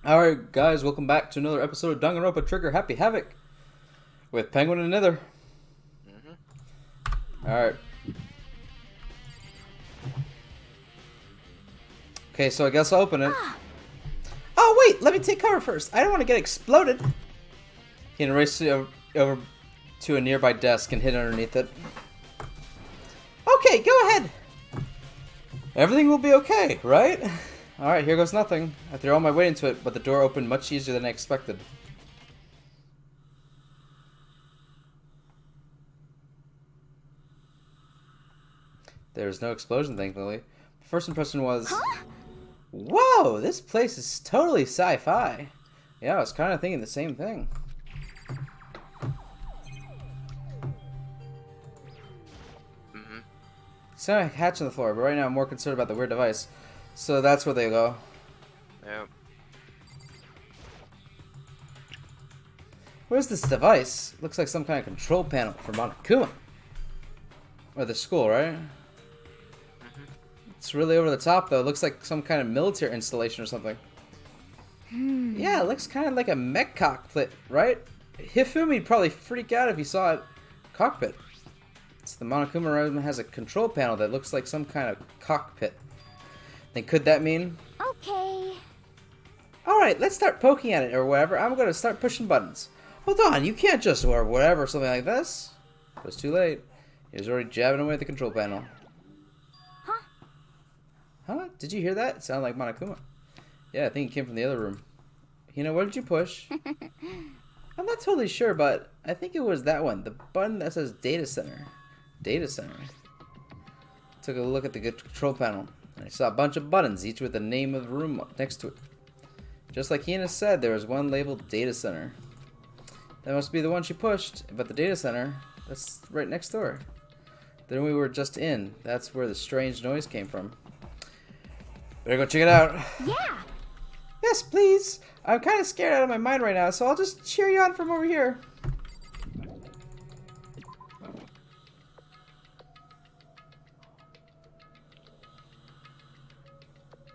Alright guys, welcome back to another episode of Danganronpa Trigger Happy Havoc with Penguin and Nither. Alright. Okay, so I guess I'll open it. Oh wait, let me take cover first. I don't want to get exploded. He can race over to a nearby desk and hid underneath it. Okay, go ahead. Everything will be okay, right? Alright, here goes nothing. I threw all my weight into it, but the door opened much easier than I expected. There was no explosion, thankfully. First impression was, whoa, this place is totally sci-fi. Yeah, I was kind of thinking the same thing. It's not a hatch on the floor, but right now I'm more concerned about the weird device. So that's where they go. Yep. Where's this device? Looks like some kind of control panel for Monokuma. Or the school, right? It's really over the top, though. It looks like some kind of military installation or something. Yeah, it looks kind of like a mech cockpit, right? Hifumi'd probably freak out if he saw it. Cockpit. It's the Monokuma room has a control panel that looks like some kind of cockpit. Then could that mean? Okay. Alright, let's start poking at it or whatever. I'm gonna start pushing buttons. Hold on, you can't just or whatever, something like this. It was too late. He was already jabbing away at the control panel. Huh? Did you hear that? It sounded like Monokuma. Yeah, I think it came from the other room. What did you push? I'm not totally sure, but I think it was that one. The button that says Data Center. Data Center. Took a look at the control panel. And I saw a bunch of buttons, each with the name of the room next to it. Just like Hina said, there was one labeled Data Center. That must be the one she pushed, but the Data Center, that's right next door. The room we were just in, that's where the strange noise came from. Better go check it out. Yeah. Yes, please. I'm kind of scared out of my mind right now, so I'll just cheer you on from over here.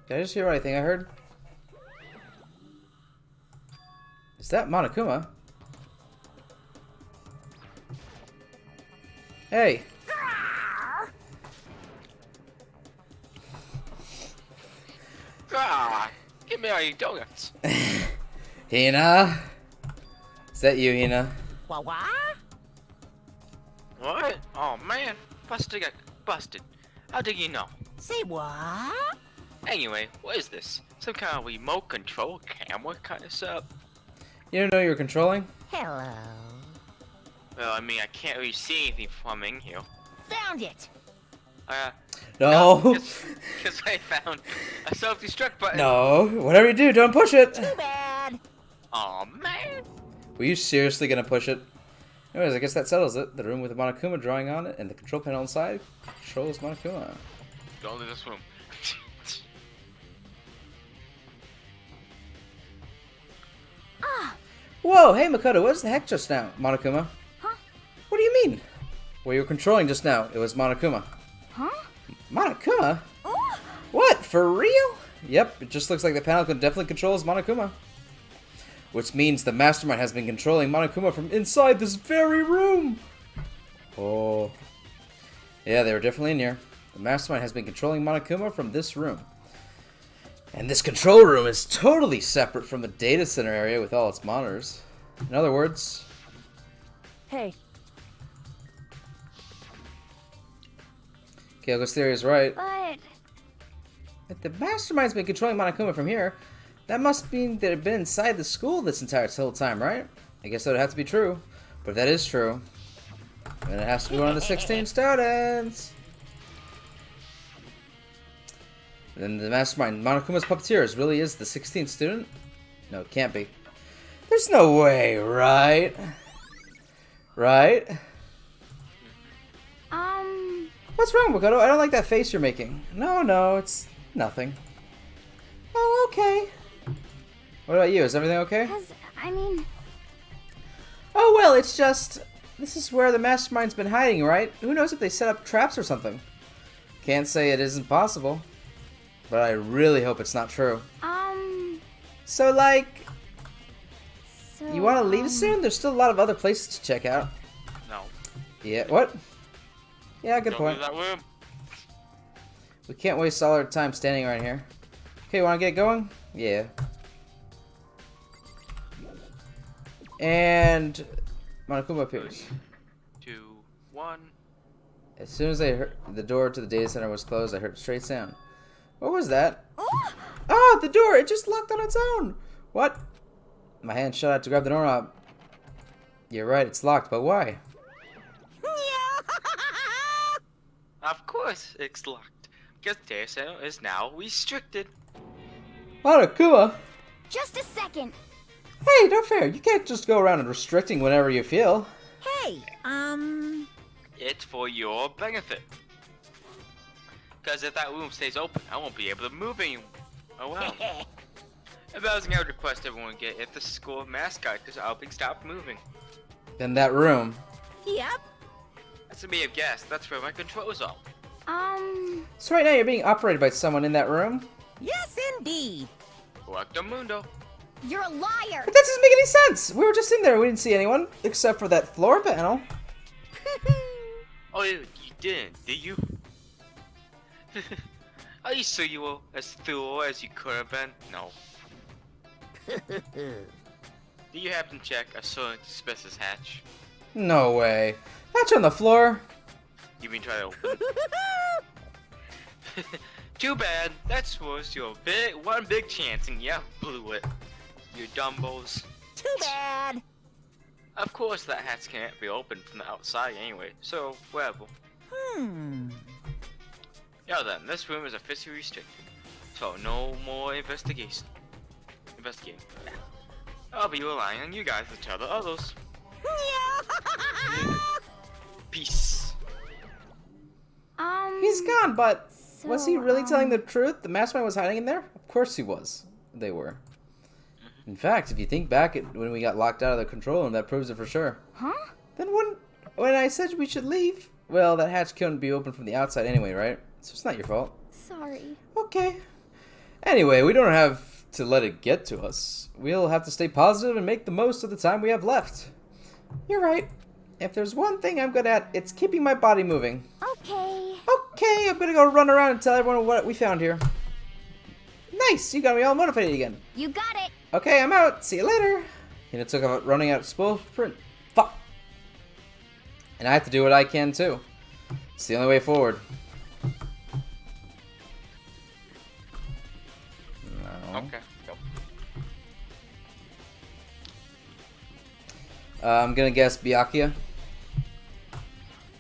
Did I just hear what I think I heard? Is that Monokuma? Hey. Give me all your donuts. Hina? Is that you, Hina? What? What? Oh man, Busted got busted. How did you know? Say what? Anyway, what is this? Some kind of remote control camera kind of stuff? You don't know you were controlling? Hello. Well, I mean, I can't really see anything from in here. Found it. No. Because I found a self-destruct button. No. Whatever you do, don't push it. Too bad. Oh man. Were you seriously gonna push it? Anyways, I guess that settles it. The room with the Monokuma drawing on it and the control panel inside controls Monokuma. Go into this room. Whoa, hey Makoto, what was the heck just now, Monokuma? Huh? What do you mean? Well, you were controlling just now. It was Monokuma. Huh? Monokuma? Oh. What, for real? Yep, it just looks like the panel can definitely control as Monokuma. Which means the mastermind has been controlling Monokuma from inside this very room. Oh. Yeah, they were definitely in here. The mastermind has been controlling Monokuma from this room. And this control room is totally separate from the data center area with all its monitors. In other words... Hey. Kyoko's theory is right. But If the mastermind's been controlling Monokuma from here, that must mean that it had been inside the school this entire whole time, right? I guess that would have to be true. But if that is true, then it has to be one of the 16 students. Then the mastermind, Monokuma's puppeteers, really is the 16th student? No, it can't be. There's no way, right? Right? What's wrong, Makoto? I don't like that face you're making. No, it's nothing. Oh, okay. What about you? Is everything okay? I mean... Oh, well, it's just... This is where the mastermind's been hiding, right? Who knows if they set up traps or something? Can't say it isn't possible. But I really hope it's not true. So, like, So, you want to leave soon? There's still a lot of other places to check out. No. Yeah, what? Yeah, good Don't point. leave that room. We can't waste all our time standing around here. Okay, want to get going? Yeah. And Monokuma appears. 2, 1. As soon as I heard the door to the data center was closed, I heard a straight sound. What was that? Oh, the door! It just locked on its own! What? My hand shot out to grab the doorknob. You're right, it's locked, but why? Of course, it's locked. Because the data center is now restricted. Monokuma! just a second. Hey, not fair. You can't just go around and restricting whenever you feel. Hey, It's for your benefit. Because if that room stays open, I won't be able to move anyone around. If I was going to request everyone get if the school mascot because Alping stopped moving. Then that room. Yep. That's a may have guessed. That's where my controls are. So right now you're being operated by someone in that room? Yes, indeed. Correcto mundo. You're a liar. But that doesn't make any sense! We were just in there, we didn't see anyone, except for that floor panel. Oh, you didn't, did you? Are you sure you were as thorough as you could have been? No. Do you happen to check a certain suspicious hatch? No way. Hatch on the floor? You mean try to open it? Too bad. That's was your one big chance and you blew it. You dumbos. Too bad. Of course that hatch can't be opened from the outside anyway, so whatever. Yeah then, this room is officially restricted. So no more investigation. Investigating. I'll be relying on you guys to tell the others. Peace. He's gone, but was he really So, telling the truth? The mastermind was hiding in there? Of course he was. They were. In fact, if you think back at when we got locked out of the control room, that proves it for sure. Huh? Then when I said we should leave, well, that hatch couldn't be opened from the outside anyway, right? So it's not your fault. Sorry. Okay. Anyway, we don't have to let it get to us. We'll have to stay positive and make the most of the time we have left. You're right. If there's one thing I'm good at, it's keeping my body moving. Okay. Okay, I'm gonna go run around and tell everyone what we found here. Nice, you got me all motivated again. You got it. Okay, I'm out. See you later. And it took about running out spoil print. Fuck. And I have to do what I can too. It's the only way forward. No. Okay, go. I'm gonna guess Byakuya.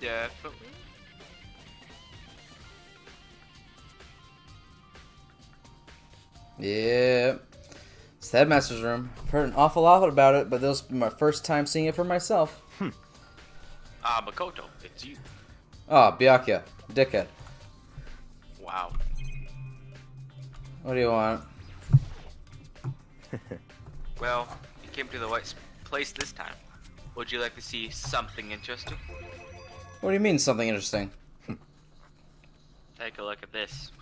Definitely. Yeah. It's the headmaster's room. I've heard an awful lot about it, but this will be my first time seeing it for myself. Makoto, it's you. Oh, Byakuya. Dickhead. Wow. What do you want? Well, you came to the right place this time. Would you like to see something interesting? What do you mean, something interesting? Take a look at this.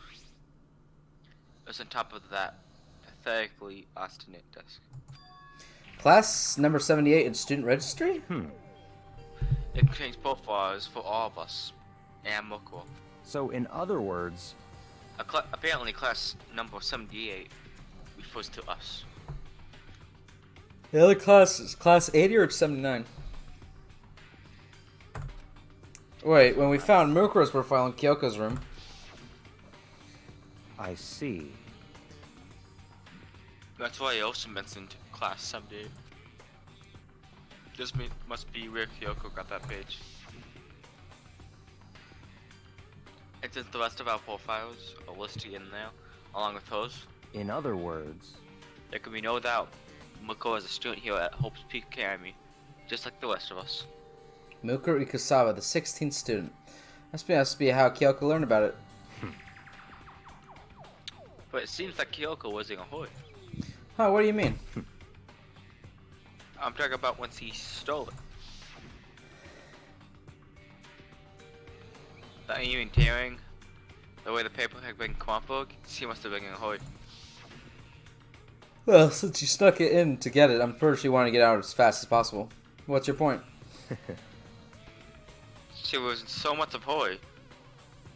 It's on top of that pathetically obstinate desk. Class number 78 in student registry? It contains profiles for all of us, and Moko. So, in other words, Apparently, class number 78 refers to us. The other class is class 80 or 79? Wait, when we found Mukuro's profile in Kyoko's room. I see. That's why I also mentioned class 78. This must be where Kyoko got that page. And since the rest of our profiles are listed in there, along with hers, In other words, there can be no doubt Mako is a student here at Hope's Peak Academy, just like the rest of us. Mukuro Ikusawa, the 16th student. That must be how Kyoko learned about it. But it seems like Kyoko was in a hurry. Huh, what do you mean? I'm talking about once he stole it. That even tearing, the way the paper had been crumpled, she must have been in a hurry. Well, since you snuck it in to get it, I'm pretty sure you want to get out as fast as possible. What's your point? She was in so much of Hoi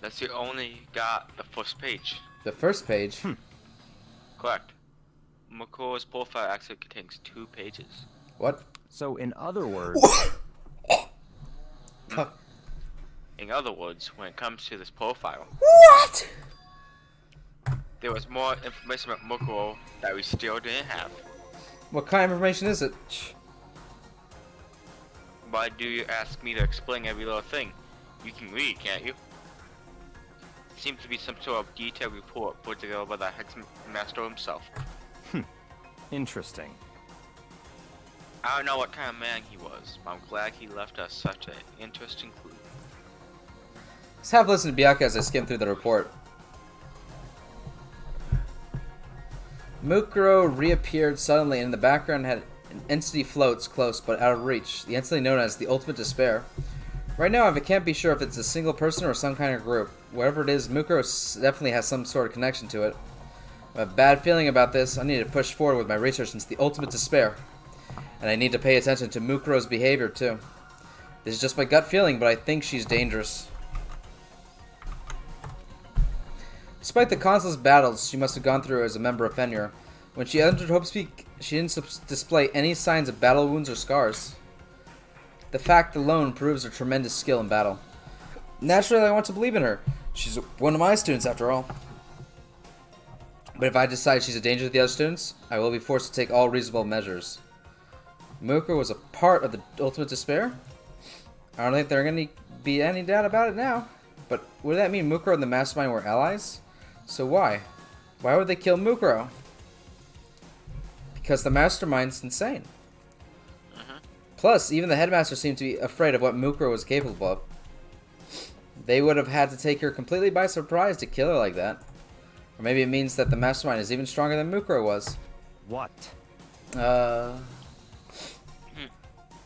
that she only got the first page. The first page? Correct. Mukuro's profile actually contains 2 pages. What? So in other words, In other words, when it comes to this profile, What? there was more information about Mukuro that we still didn't have. What kind of information is it? Why do you ask me to explain every little thing? You can read, can't you? Seems to be some sort of detailed report put together by the Hexmaster himself. interesting. I don't know what kind of man he was, but I'm glad he left us such an interesting clue. Let's have a listen to Byakuya as I skim through the report. Mukuro reappeared suddenly, and in the background had an entity floats close but out of reach. The entity known as the Ultimate Despair. Right now, I can't be sure if it's a single person or some kind of group. Whatever it is, Mukuro definitely has some sort of connection to it. I have a bad feeling about this. I need to push forward with my research into the Ultimate Despair. And I need to pay attention to Mukuro's behavior, too. This is just my gut feeling, but I think she's dangerous. Despite the countless battles she must have gone through as a member of Fenrir, when she entered Hope's-Peak, she didn't display any signs of battle wounds or scars. The fact alone proves her tremendous skill in battle. Naturally, I want to believe in her. She's one of my students, after all. But if I decide she's a danger to the other students, I will be forced to take all reasonable measures. Mukuro was a part of the Ultimate Despair? I don't think there are going to be any doubt about it now. But would that mean Mukuro and the Mastermind were allies? So why? Why would they kill Mukuro? Because the Mastermind's insane. Plus, even the Headmaster seemed to be afraid of what Mukuro was capable of. They would have had to take her completely by surprise to kill her like that. Or maybe it means that the Mastermind is even stronger than Mukuro was. What?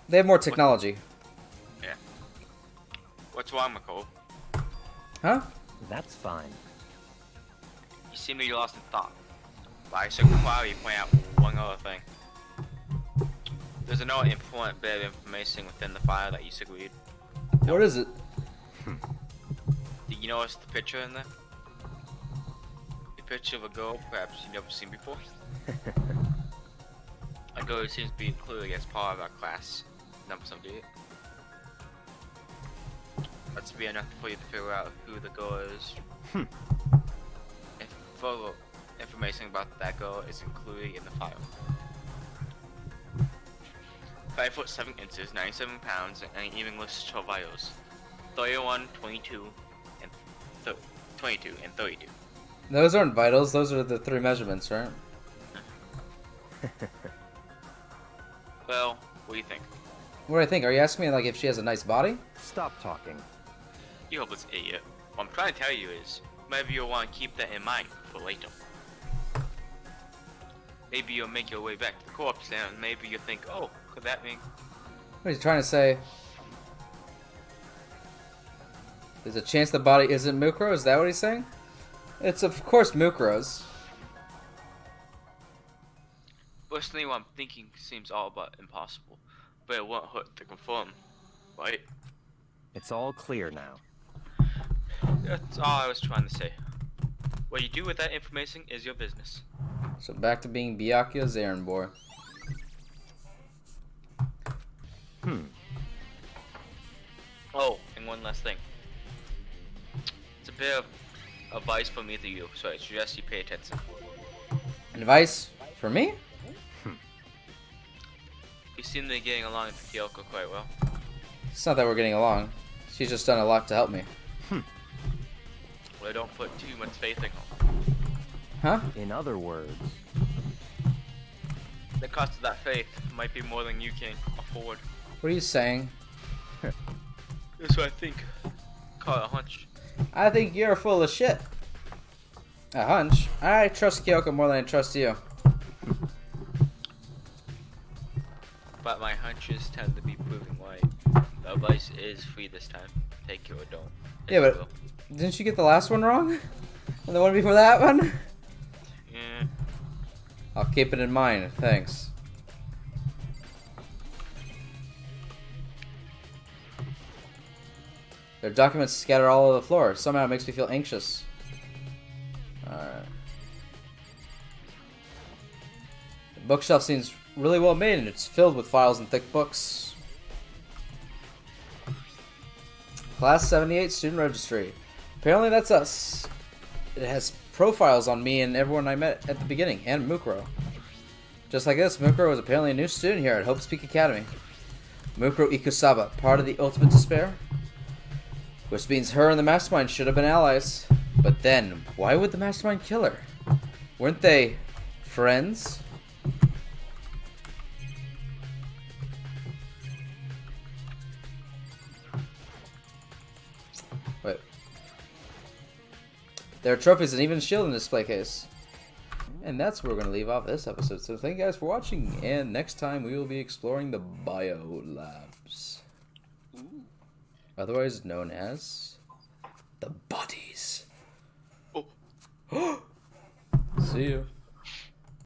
They have more technology. Yeah. What's wrong, Mukuro? Huh? That's fine. You seem to be lost in thought. But I should quietly point out one other thing. There's another important bit of information within the file that you should read. What is it? Did you notice the picture in there? The picture of a girl perhaps you've never seen before? A girl who seems to be included as part of our class, number 78. That's be enough for you to figure out who the girl is. And further information about that girl is included in the file. 5 foot 7 inches, 97 pounds, and an even lists her vitals. 31, 22, and 22 and 32. Those aren't vitals, those are the 3 measurements, right? Well, what do you think? What do I think? Are you asking me like if she has a nice body? Stop talking. You hopeless idiot. What I'm trying to tell you is, maybe you'll want to keep that in mind for later. Maybe you'll make your way back to the corpse and maybe you'll think, oh, could that mean? What are you trying to say? There's a chance the body isn't Mukuro? Is that what he's saying? It's of course Mukuro's. Personally, what I'm thinking seems all but impossible, but it won't hurt to confirm, right? It's all clear now. That's all I was trying to say. What you do with that information is your business. So back to being Byakuya's errand boy. Oh, and one last thing. It's a bit of advice from me to you, so I suggest you pay attention. Advice for me? You seem to be getting along with Kyoko quite well. It's not that we're getting along. She's just done a lot to help me. Well, don't put too much faith in her. Huh? In other words, The cost of that faith might be more than you can afford. What are you saying? That's what I think. Call it a hunch. I think you're full of shit. A hunch? I trust Kyoko more than I trust you. But my hunches tend to be proving right. The advice is free this time. Take it or don't. Yeah, but didn't you get the last one wrong? And the one before that one? Yeah. I'll keep it in mind. Thanks. There are documents scattered all over the floor. Somehow it makes me feel anxious. Alright. The bookshelf seems really well made and it's filled with files and thick books. Class 78 student registry. Apparently that's us. It has profiles on me and everyone I met at the beginning, and Mukuro. Just like this, Mukuro was apparently a new student here at Hope's Peak Academy. Mukuro Ikusaba, part of the Ultimate Despair? Which means her and the Mastermind should have been allies. But then, why would the Mastermind kill her? Weren't they friends? Wait. There are trophies and even a shield in the display case. And that's where we're going to leave off this episode. So thank you guys for watching. And next time we will be exploring the Bio Labs. Otherwise known as the bodies. Oh. See you.